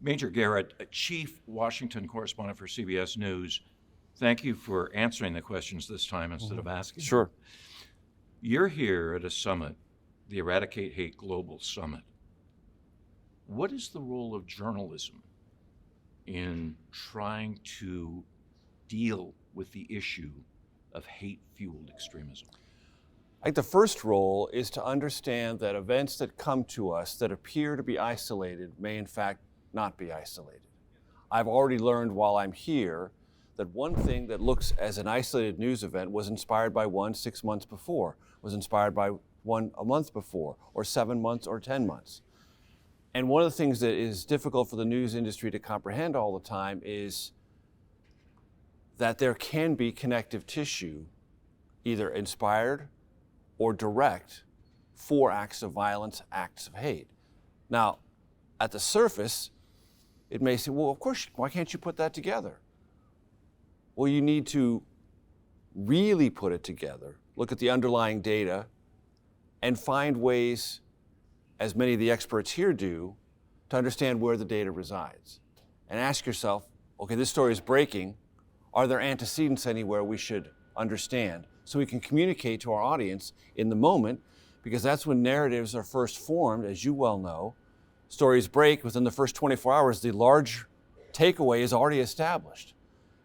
Major Garrett, Chief Washington Correspondent for CBS News, thank you for answering the questions this time instead of asking. Sure. You're here at a summit, the Eradicate Hate Global Summit. What is the role of journalism in trying to deal with the issue of hate-fueled extremism? I think the first role is to understand that events that come to us that appear to be isolated may in fact not be isolated. I've already learned while I'm here that one thing that looks as an isolated news event was inspired by one 6 months before, was inspired by one a month before, or 7 months or 10 months. And one of the things that is difficult for the news industry to comprehend all the time is that there can be connective tissue, either inspired or direct, for acts of violence, acts of hate. Now, at the surface, it may say, well, of course, why can't you put that together? Well, you need to really put it together, look at the underlying data, and find ways, as many of the experts here do, to understand where the data resides. And ask yourself, okay, this story is breaking. Are there antecedents anywhere we should understand so we can communicate to our audience in the moment? Because that's when narratives are first formed, as you well know. Stories break within the first 24 hours, the large takeaway is already established.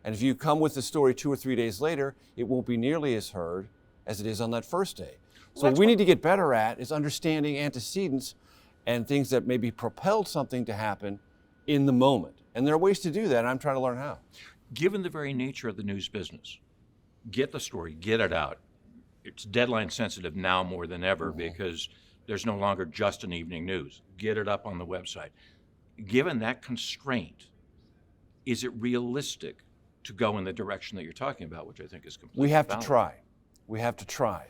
And if you come with the story 2 or 3 days later, it won't be nearly as heard as it is on that first day. So what we need to get better at is understanding antecedents and things that maybe propelled something to happen in the moment. And there are ways to do that, and I'm trying to learn how. Given the very nature of the news business, get the story, get it out. It's deadline sensitive now more than ever because there's no longer just an evening news. Get it up on the website. Given that constraint, is it realistic to go in the direction that you're talking about, which I think is completely We have valid? to try. We have to try.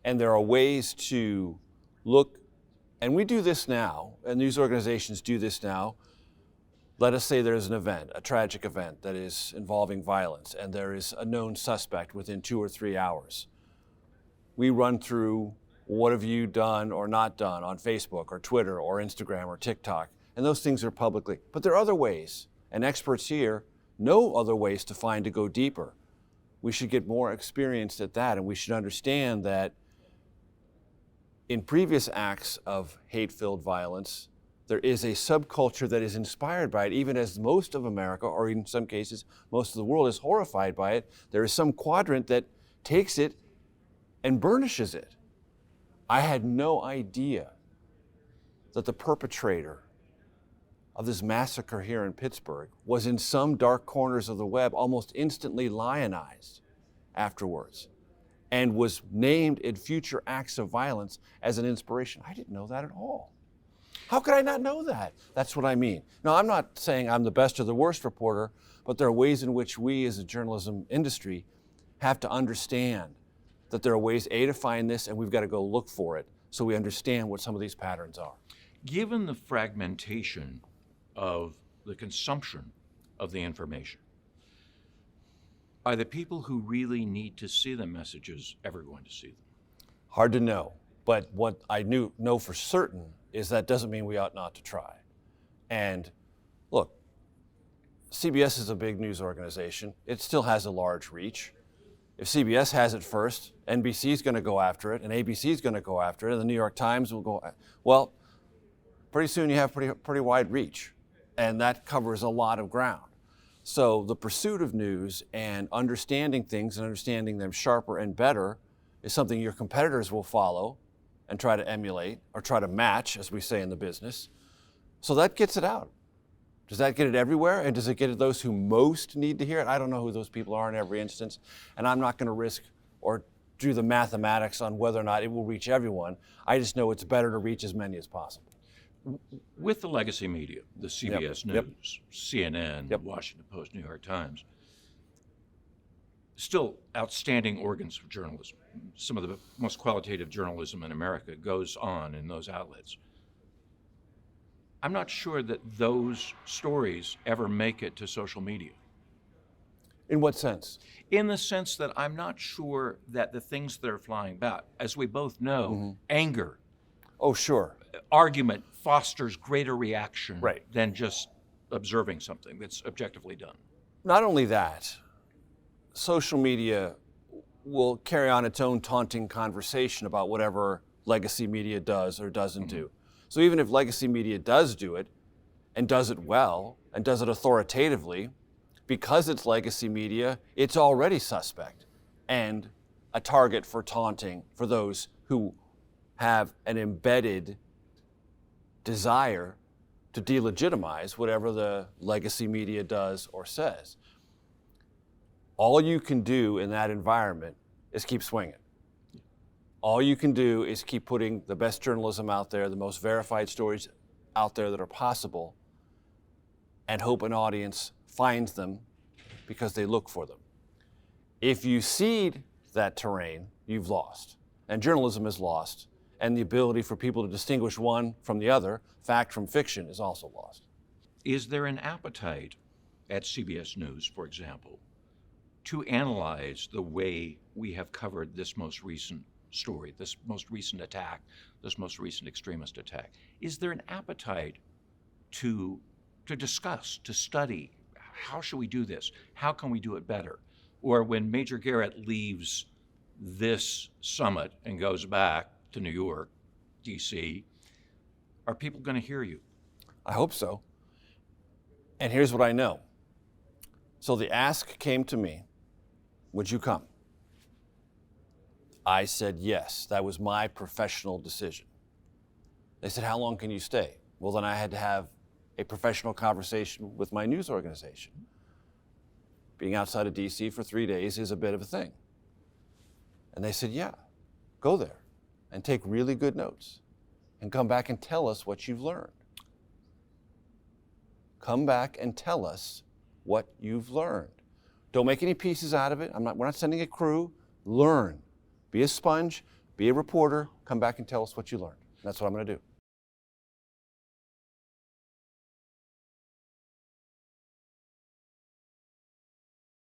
And there are ways to look, and we do this now, and news organizations do this now. Let us say there's an event, a tragic event that is involving violence, and there is a known suspect within 2 or 3 hours. We run through, what have you done or not done on Facebook or Twitter or Instagram or TikTok, and those things are publicly. But there are other ways, and experts here know other ways to find to go deeper. We should get more experienced at that, and we should understand that in previous acts of hate-filled violence, there is a subculture that is inspired by it, even as most of America, or in some cases, most of the world is horrified by it. There is some quadrant that takes it and burnishes it. I had no idea that the perpetrator of this massacre here in Pittsburgh was in some dark corners of the web almost instantly lionized afterwards and was named in future acts of violence as an inspiration. I didn't know that at all. How could I not know that? That's what I mean. Now, I'm not saying I'm the best or the worst reporter, but there are ways in which we as a journalism industry have to understand that there are ways, A, to find this, and we've got to go look for it so we understand what some of these patterns are. Given the fragmentation of the consumption of the information, are the people who really need to see the messages ever going to see them? Hard to know, but what I know for certain is that doesn't mean we ought not to try. And look, CBS is a big news organization. It still has a large reach. If CBS has it first, NBC is going to go after it, and ABC is going to go after it, and the New York Times will go. Well, pretty soon you have pretty wide reach, and that covers a lot of ground. So the pursuit of news and understanding things and understanding them sharper and better is something your competitors will follow and try to emulate or try to match, as we say in the business. So that gets it out. Does that get it everywhere? And does it get it those who most need to hear it? I don't know who those people are in every instance, and I'm not going to risk or do the mathematics on whether or not it will reach everyone. I just know it's better to reach as many as possible. With the legacy media, the CBS News, CNN, Washington Post, New York Times, still outstanding organs of journalism. Some of the most qualitative journalism in America goes on in those outlets. I'm not sure that those stories ever make it to social media. In what sense? In the sense that I'm not sure that the things that are flying about, as we both know, anger, Oh, sure. argument fosters greater reaction Right. than just observing something that's objectively done. Not only that, social media will carry on its own taunting conversation about whatever legacy media does or doesn't do. So even if legacy media does do it, and does it well, and does it authoritatively, because it's legacy media, it's already suspect and a target for taunting for those who have an embedded desire to delegitimize whatever the legacy media does or says. All you can do in that environment is keep swinging. All you can do is keep putting the best journalism out there, the most verified stories out there that are possible, and hope an audience finds them because they look for them. If you cede that terrain, you've lost. And journalism is lost. And the ability for people to distinguish one from the other, fact from fiction, is also lost. Is there an appetite at CBS News, for example, to analyze the way we have covered this most recent story, this most recent attack, this most recent extremist attack? Is there an appetite to discuss, to study, how should we do this? How can we do it better? Or when Major Garrett leaves this summit and goes back to New York, D.C., are people going to hear you? I hope so. And here's what I know. So the ask came to me, would you come? I said yes. That was my professional decision. They said, how long can you stay? Well, then I had to have a professional conversation with my news organization. Being outside of DC for 3 days is a bit of a thing. And they said, yeah, go there and take really good notes and come back and tell us what you've learned. Come back and tell us what you've learned. Don't make any pieces out of it. We're not sending a crew. Learn. Be a sponge, be a reporter, come back and tell us what you learned. That's what I'm going to do.